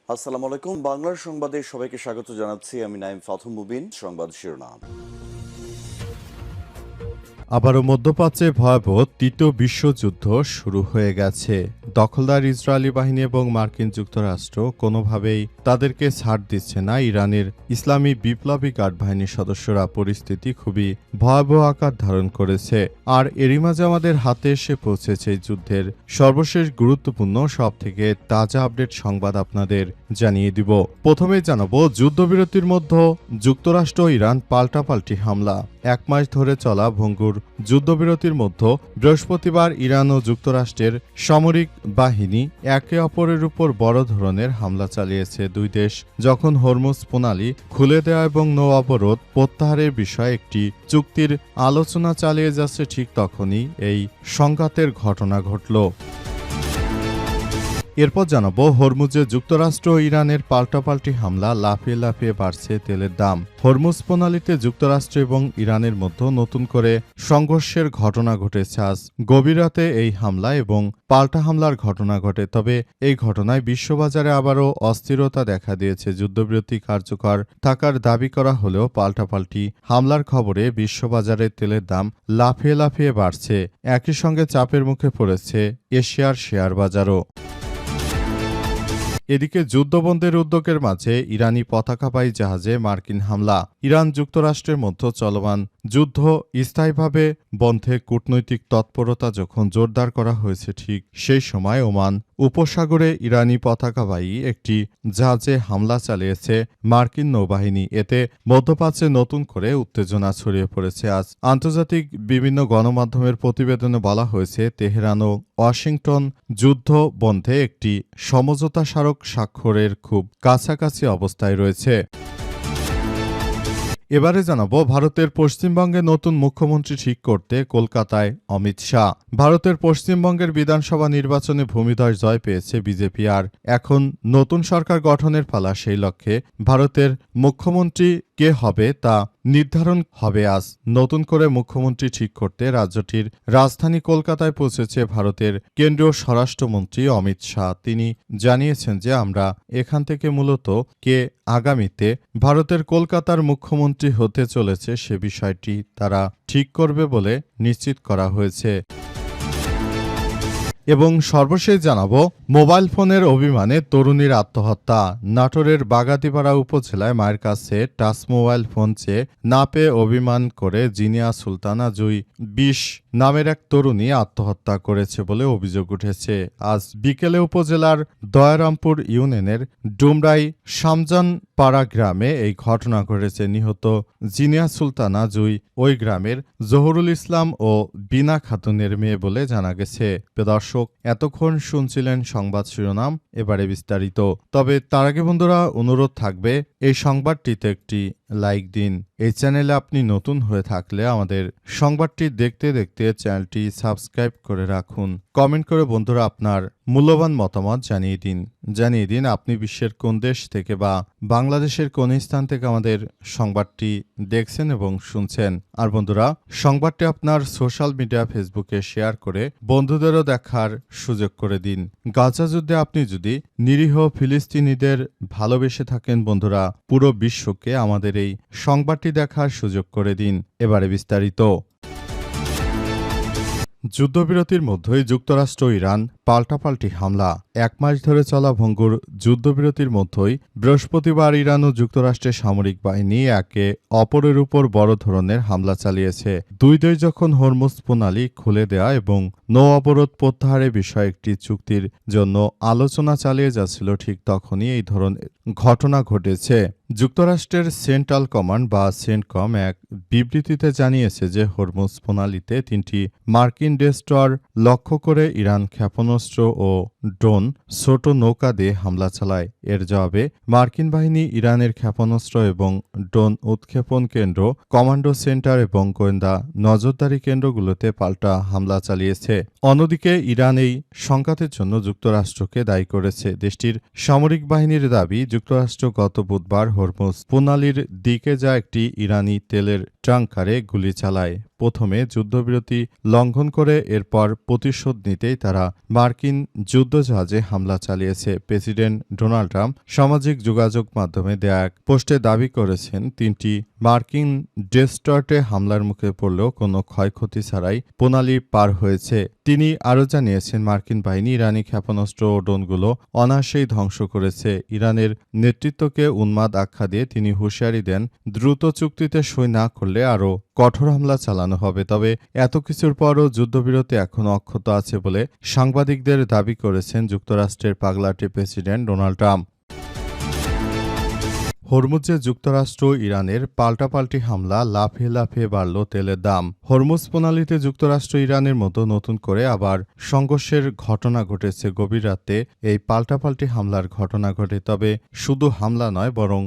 আসসালামু আলাইকুম। বাংলার সংবাদে সবাইকে স্বাগত জানাচ্ছি। আমি নাইম ফাথুম মুবিন। সংবাদ শিরোনাম। আবারও মধ্যপ্রাচ্যে ভয়াবহ তৃতীয় বিশ্বযুদ্ধ শুরু হয়ে গেছে। দখলদার ইসরায়েলি বাহিনী এবং মার্কিন যুক্তরাষ্ট্র কোনোভাবেই তাদেরকে ছাড় দিচ্ছে না। ইরানের ইসলামী বিপ্লবী গার্ড বাহিনীর সদস্যরা পরিস্থিতি খুবই ভয়াবহ আকার ধারণ করেছে। আর এরই মাঝে আমাদের হাতে এসে পৌঁছেছে এই যুদ্ধের সর্বশেষ গুরুত্বপূর্ণ সবথেকে তাজা আপডেট সংবাদ আপনাদের জানিয়ে দিব। প্রথমেই জানাবো, যুদ্ধবিরতির মধ্যে যুক্তরাষ্ট্র ও ইরান পাল্টাপাল্টি হামলা। এক মাস ধরে চলা ভঙ্গুর যুদ্ধবিরতির মধ্যে বৃহস্পতিবার ইরান ও যুক্তরাষ্ট্রের সামরিক বাহিনী একে অপরের উপর বড় ধরনের হামলা চালিয়েছে। দুই দেশ যখন হরমুজ প্রণালী খুলে দেওয়া এবং নৌ অবরোধ প্রত্যাহারের বিষয়ে একটি চুক্তির আলোচনা চালিয়ে যাচ্ছে, ঠিক তখনই এই সংঘাতের ঘটনা ঘটল। এরপর জানাবো, হরমুজে যুক্তরাষ্ট্র ও ইরানের পাল্টাপাল্টি হামলা, লাফিয়ে লাফিয়ে বাড়ছে তেলের দাম। হরমুজ প্রণালীতে যুক্তরাষ্ট্র এবং ইরানের মধ্যে নতুন করে সংঘর্ষের ঘটনা ঘটেছে। আজ গভীর রাতে এই হামলা এবং পাল্টা হামলার ঘটনা ঘটে। তবে এই ঘটনায় বিশ্ববাজারে আবারও অস্থিরতা দেখা দিয়েছে। যুদ্ধবিরতি কার্যকর থাকার দাবি করা হলেও পাল্টাপাল্টি হামলার খবরে বিশ্ববাজারে তেলের দাম লাফিয়ে লাফিয়ে বাড়ছে। একই সঙ্গে চাপের মুখে পড়েছে এশিয়ার শেয়ার বাজারও। এদিকে যুদ্ধবন্ধের উদ্যোগের মাঝে ইরানি পতাকাবাহী জাহাজে মার্কিন হামলা। ইরান যুক্তরাষ্ট্রের মধ্যে চলমান যুদ্ধ স্থায়ীভাবে বন্ধে কূটনৈতিক তৎপরতা যখন জোরদার করা হয়েছে, ঠিক সেই সময় ওমান উপসাগরে ইরানি পতাকাবাহী একটি জাহাজে হামলা চালিয়েছে মার্কিন নৌবাহিনী। এতে মধ্যপ্রাচ্যে নতুন করে উত্তেজনা ছড়িয়ে পড়েছে। আজ আন্তর্জাতিক বিভিন্ন গণমাধ্যমের প্রতিবেদনে বলা হয়েছে, তেহরান ও ওয়াশিংটন যুদ্ধ বন্ধে একটি সমঝোতা স্মারক স্বাক্ষরের খুব কাছাকাছি অবস্থায় রয়েছে। এবারে জানাবো, ভারতের পশ্চিমবঙ্গে নতুন মুখ্যমন্ত্রী ঠিক করতে কলকাতায় অমিত শাহ। ভারতের পশ্চিমবঙ্গের বিধানসভা নির্বাচনে ভূমিধস জয় পেয়েছে বিজেপি। আর এখন নতুন সরকার গঠনের পালা। সেই লক্ষ্যে ভারতের মুখ্যমন্ত্রী কে হবে তা নির্ধারণ হবে আজ। নতুন করে মুখ্যমন্ত্রী ঠিক করতে রাজ্যটির রাজধানী কলকাতায় পৌঁছেছে ভারতের কেন্দ্রীয় স্বরাষ্ট্রমন্ত্রী অমিত শাহ। তিনি জানিয়েছেন যে আমরা এখান থেকে মূলত কে আগামীতে ভারতের কলকাতার মুখ্যমন্ত্রী হতে চলেছে সে বিষয়টি তারা ঠিক করবে বলে নিশ্চিত করা হয়েছে। এবং সর্বশেষ জানাবো, মোবাইল ফোনের অভিমানে তরুণীর আত্মহত্যা। নাটোরের বাগাতিপাড়া উপজেলায় মায়ের কাছে টাচ মোবাইল ফোন চেয়ে না পেয়ে অভিমান করে জিনিয়া সুলতানা জুই ২০ নামের এক তরুণী আত্মহত্যা করেছে বলে অভিযোগ উঠেছে। আজ বিকেলে উপজেলার দয়ারামপুর ইউনিয়নের ডুমরাই শামজানপাড়া গ্রামে এই ঘটনা ঘটেছে। নিহত জিনিয়া সুলতানা জুই ওই গ্রামের জহুরুল ইসলাম ও বিনা খাতুনের মেয়ে বলে জানা গেছে। দর্শক, এতক্ষণ শুনছিলেন সংবাদ শিরোনাম, এবারে বিস্তারিত। তবে তার আগে বন্ধুরা, অনুরোধ থাকবে এই সংবাদটিতে একটি লাইক দিন। এই চ্যানেলে আপনি নতুন হয়ে থাকলে আমাদের সংবাদটি দেখতে দেখতে চ্যানেলটি সাবস্ক্রাইব করে রাখুন। কমেন্ট করে বন্ধুরা আপনার মূল্যবান মতামত জানিয়ে দিন আপনি বিশ্বের কোন দেশ থেকে বা বাংলাদেশের কোন স্থান থেকে আমাদের সংবাদটি দেখছেন এবং শুনছেন। আর বন্ধুরা, সংবাদটি আপনার সোশ্যাল মিডিয়া ফেসবুকে শেয়ার করে বন্ধুদেরও দেখার সুযোগ করে দিন। গাজা যুদ্ধে আপনি যদি নিরীহ ফিলিস্তিনিদের ভালোবেসে থাকেন বন্ধুরা, পুরো বিশ্বকে আমাদের এই সংবাদটি দেখার সুযোগ করে দিন। এবারে বিস্তারিত। যুদ্ধবিরতির মধ্যেই যুক্তরাষ্ট্র ইরান পাল্টাপাল্টি হামলা। এক মাস ধরে চলা ভঙ্গুর যুদ্ধবিরতির মধ্যেই বৃহস্পতিবার ইরান ও যুক্তরাষ্ট্রের সামরিক বাহিনী একে অপরের উপর বড় ধরনের হামলা চালিয়েছে। দুই দেশ যখন হরমুজ প্রণালী খুলে দেয়া এবং নৌ অবরোধ প্রত্যাহারের বিষয়ে একটি চুক্তির জন্য আলোচনা চালিয়ে যাচ্ছিল, ঠিক তখনই এই ধরনের ঘটনা ঘটেছে। যুক্তরাষ্ট্রের সেন্ট্রাল কমান্ড বা সেন্টকম এক বিবৃতিতে জানিয়েছে যে হরমুজ প্রণালীতে ৩টি মার্কিন ডেস্ট্রয়ার লক্ষ্য করে ইরান ক্ষেপণাস্ত্র ও ড্রোন ছোট নৌকা দিয়ে হামলা চালায়। এর জবাবে মার্কিন বাহিনী ইরানের ক্ষেপণাস্ত্র এবং ড্রোন উৎক্ষেপণ কেন্দ্র, কমান্ডো সেন্টার এবং গোয়েন্দা নজরদারি কেন্দ্রগুলোতে পাল্টা হামলা চালিয়েছে। অন্যদিকে ইরান এই সংঘাতের জন্য যুক্তরাষ্ট্রকে দায়ী করেছে। দেশটির সামরিক বাহিনীর দাবি, যুক্তরাষ্ট্র গত বুধবার হরমুজ প্রণালীর দিকে যা একটি ইরানি তেলের ট্যাঙ্কারে গুলি চালায়। প্রথমে যুদ্ধবিরতি লঙ্ঘন করে এরপর প্রতিশোধ নিতেই তারা মার্কিন যুদ্ধজাহাজে হামলা চালিয়েছে। প্রেসিডেন্ট ডোনাল্ড ট্রাম্প সামাজিক যোগাযোগ মাধ্যমে দেয়া এক পোস্টে দাবি করেছেন, ৩টি মার্কিন ডেস্ট্রয়ারে হামলার মুখে পড়লেও কোনো ক্ষয়ক্ষতি ছাড়াই প্রণালী পার হয়েছে। তিনি আরও জানিয়েছেন, মার্কিন বাহিনী ইরানি ক্ষেপণাস্ত্র ও ড্রোনগুলো অনায়াসেই ধ্বংস করেছে। ইরানের নেতৃত্বকে উন্মাদ আখ্যা দিয়ে তিনি হুঁশিয়ারি দেন, দ্রুত চুক্তিতে সই না করলে আরও কঠোর হামলা চালানো হবে। তবে এত কিছুর পরও যুদ্ধবিরতি এখনও অক্ষত আছে বলে সাংবাদিকদের দাবি করেছেন যুক্তরাষ্ট্রের পাগলাটে প্রেসিডেন্ট ডোনাল্ড ট্রাম্প। হরমুজে যুক্তরাষ্ট্র ইরানের পাল্টাপাল্টি হামলা, লাফিয়ে লাফিয়ে বাড়ল তেলের দাম। হরমুজ প্রণালীতে যুক্তরাষ্ট্র ইরানের মতো নতুন করে আবার সংঘর্ষের ঘটনা ঘটেছে। গভীর রাতে এই পাল্টাপাল্টি হামলার ঘটনা ঘটে। তবে শুধু হামলা নয়, বরং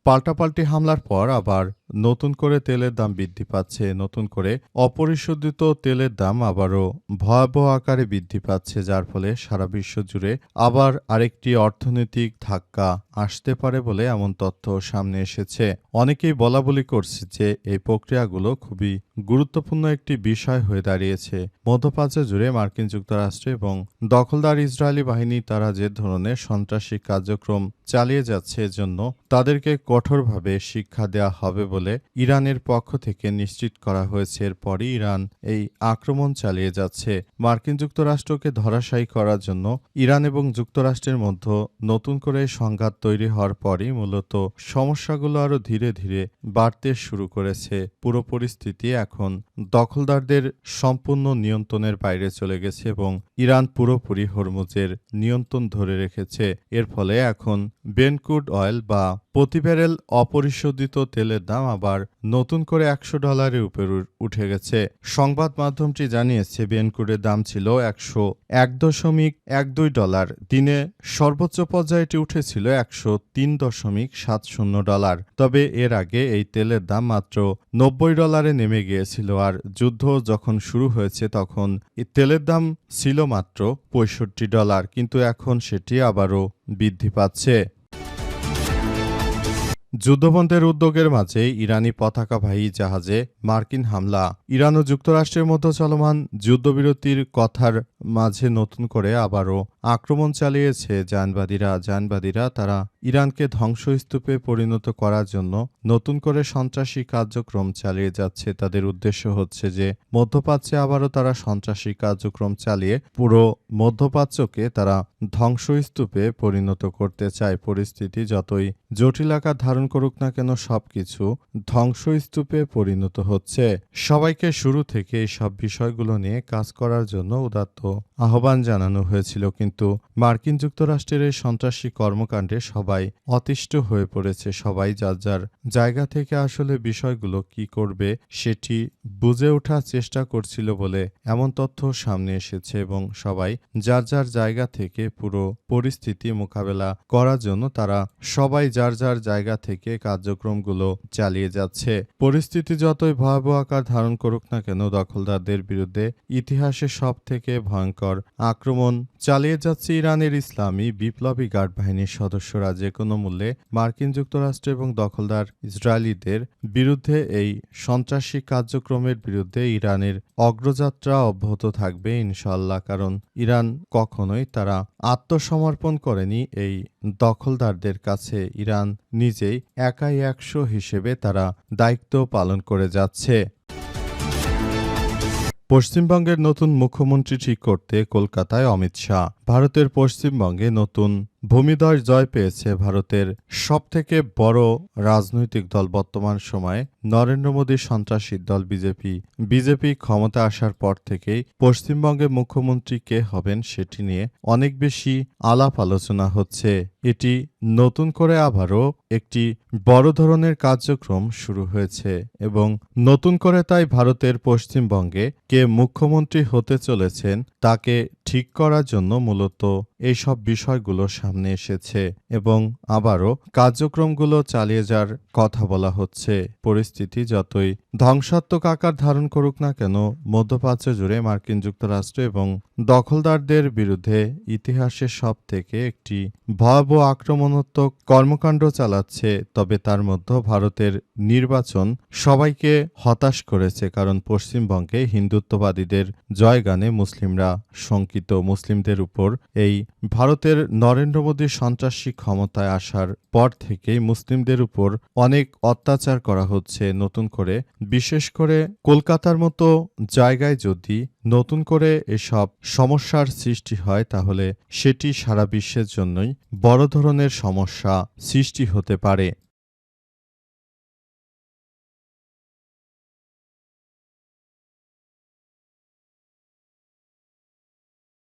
পাল্টাপাল্টি হামলার পর আবার নতুন করে তেলের দাম বৃদ্ধি পাচ্ছে। নতুন করে অপরিশোধিত তেলের দাম আবারও ভয়াবহ আকারে বৃদ্ধি পাচ্ছে, যার ফলে সারা বিশ্ব জুড়ে আবার আরেকটি অর্থনৈতিক ধাক্কা আসতে পারে বলে এমন তথ্য সামনে এসেছে। অনেকেই বলাবলি করছে যে এই প্রক্রিয়াগুলো খুবই গুরুত্বপূর্ণ একটি বিষয় হয়ে দাঁড়িয়েছে। মধ্যপ্রাচ্য জুড়ে মার্কিন যুক্তরাষ্ট্র এবং দখলদার ইসরায়েলি বাহিনী তারা যে ধরনের সন্ত্রাসী কার্যক্রম চালিয়ে যাচ্ছে, এজন্য তাদেরকে কঠোরভাবে শিক্ষা দেওয়া হবে বলে ইরানের পক্ষ থেকে নিশ্চিত করা হয়েছে। এরপরই ইরান এই আক্রমণ চালিয়ে যাচ্ছে। মার্কিন যুক্তরাষ্ট্রকে ধরাশায়ী করার জন্য ইরান এবং যুক্তরাষ্ট্রের মধ্যে নতুন করে সংঘাত তৈরি হওয়ার পরই মূলত সমস্যাগুলো আরও ধীরে ধীরে বাড়তে শুরু করেছে। পুরো পরিস্থিতি এখন দখলদারদের সম্পূর্ণ নিয়ন্ত্রণের বাইরে চলে গেছে এবং ইরান পুরোপুরি হরমুজের নিয়ন্ত্রণ ধরে রেখেছে। এর ফলে এখন ব্রেন্ট ক্রুড অয়েল বা প্রতি ব্যারেল অপরিশোধিত তেলের দাম আবার নতুন করে $100 উপর উঠে গেছে। সংবাদ মাধ্যমটি জানিয়েছে, ব্রেন্ট ক্রুডের দাম ছিল $101.12, দিনে সর্বোচ্চ পর্যায়ে এটি উঠেছিল $103.70। তবে এর আগে এই তেলের দাম মাত্র $90 নেমে গিয়েছিল। আর যুদ্ধ যখন শুরু হয়েছে তখন এই তেলের দাম ছিল মাত্র $65, কিন্তু এখন সেটি আবারও বৃদ্ধি পাচ্ছে। যুদ্ধবন্ধের উদ্যোগের মাঝে ইরানি পতাকাবাহী জাহাজে মার্কিন হামলা। ইরান ও যুক্তরাষ্ট্রের মধ্যে চলমান যুদ্ধবিরতির কথার মাঝে নতুন করে আবারও আক্রমণ চালিয়েছে জাহাজবাদীরা তারা ইরানকে ধ্বংসস্তূপে পরিণত করার জন্য নতুন করে সন্ত্রাসী কার্যক্রম চালিয়ে যাচ্ছে। তাদের উদ্দেশ্য হচ্ছে যে মধ্যপ্রাচ্যে আবারও তারা সন্ত্রাসী কার্যক্রম চালিয়ে পুরো মধ্যপ্রাচ্যকে তারা ধ্বংসস্তূপে পরিণত করতে চায়। পরিস্থিতি যতই জটিল আকার ধারণ করুক না কেন, সবকিছু ধ্বংসস্তূপে পরিণত হচ্ছে। সবাইকে শুরু থেকে এই সব বিষয়গুলো নিয়ে কাজ করার জন্য উদাত্ত আহ্বান জানানো হয়েছিল, কিন্তু মার্কিন যুক্তরাষ্ট্রের এই সন্ত্রাসী কর্মকাণ্ডে সবাই অতিষ্ঠ হয়ে পড়েছে। সবাই যার যার জায়গা থেকে আসলে বিষয়গুলো কি করবে সেটি বুঝে ওঠার চেষ্টা করছিল বলে এমন তথ্য সামনে এসেছে এবং সবাই যার যার জায়গা থেকে পুরো পরিস্থিতি মোকাবেলা করার জন্য তারা সবাই যার যার জায়গা থেকে কার্যক্রমগুলো চালিয়ে যাচ্ছে। পরিস্থিতি যতই ভয়াবহ আকার ধারণ করুক না কেন, দখলদারদের বিরুদ্ধে ইতিহাসে সব থেকে ভয়ঙ্কর আক্রমণ চালিয়ে যাচ্ছে ইরানের ইসলামী বিপ্লবী গার্ড বাহিনীর সদস্যরা। যে কোনো মূল্যে মার্কিন যুক্তরাষ্ট্র এবং দখলদার ইসরায়েলিদের বিরুদ্ধে এই সন্ত্রাসী কার্যক্রমের বিরুদ্ধে ইরানের অগ্রযাত্রা অব্যাহত থাকবে ইনশাআল্লাহ, কারণ ইরান কখনোই তারা আত্মসমর্পণ করেনি এই দখলদারদের কাছে। ইরান নিজেই একাই 100 হিসেবে তারা দায়িত্ব পালন করে যাচ্ছে। পশ্চিমবঙ্গের নতুন মুখ্যমন্ত্রী ঠিক করতে কলকাতায় অমিত শাহ। ভারতের পশ্চিমবঙ্গে নতুন ভূমিধস জয় পেয়েছে ভারতের সবথেকে বড় রাজনৈতিক দল বর্তমান সময়ে নরেন্দ্র মোদীর সন্ত্রাসী দল বিজেপি ক্ষমতা আসার পর থেকেই পশ্চিমবঙ্গে মুখ্যমন্ত্রী কে হবেন সেটি নিয়ে অনেক বেশি আলাপ আলোচনা হচ্ছে। এটি নতুন করে আবারও একটি বড় ধরনের কার্যক্রম শুরু হয়েছে এবং নতুন করে তাই ভারতের পশ্চিমবঙ্গে কে মুখ্যমন্ত্রী হতে চলেছেন তাকে ঠিক করার জন্য মূলত এইসব বিষয়গুলো সামনে এসেছে এবং আবারও কার্যক্রমগুলো চালিয়ে যাওয়ার কথা বলা হচ্ছে। পরিস্থিতি পরিস্থিতি যতই ধ্বংসাত্মক আকার ধারণ করুক না কেন, মধ্যপ্রাচ্য জুড়ে মার্কিন যুক্তরাষ্ট্র এবং দখলদারদের বিরুদ্ধে ইতিহাসের সবথেকে একটি ভয়াবহ আক্রমণাত্মক কর্মকাণ্ড চালাচ্ছে। তবে তার মধ্যে ভারতের নির্বাচন সবাইকে হতাশ করেছে, কারণ পশ্চিমবঙ্গে হিন্দুত্ববাদীদের জয়গানে মুসলিমরা শঙ্কিত। মুসলিমদের উপর এই ভারতের নরেন্দ্র মোদীর সন্ত্রাসী ক্ষমতায় আসার পর থেকেই মুসলিমদের উপর অনেক অত্যাচার করা হচ্ছে। নতুন করে, বিশেষ করে কলকাতার মতো জায়গায় যদি নতুন করে এসব সমস্যার সৃষ্টি হয়, তাহলে সেটি সারা বিশ্বের জন্যই বড় ধরনের সমস্যা সৃষ্টি হতে পারে।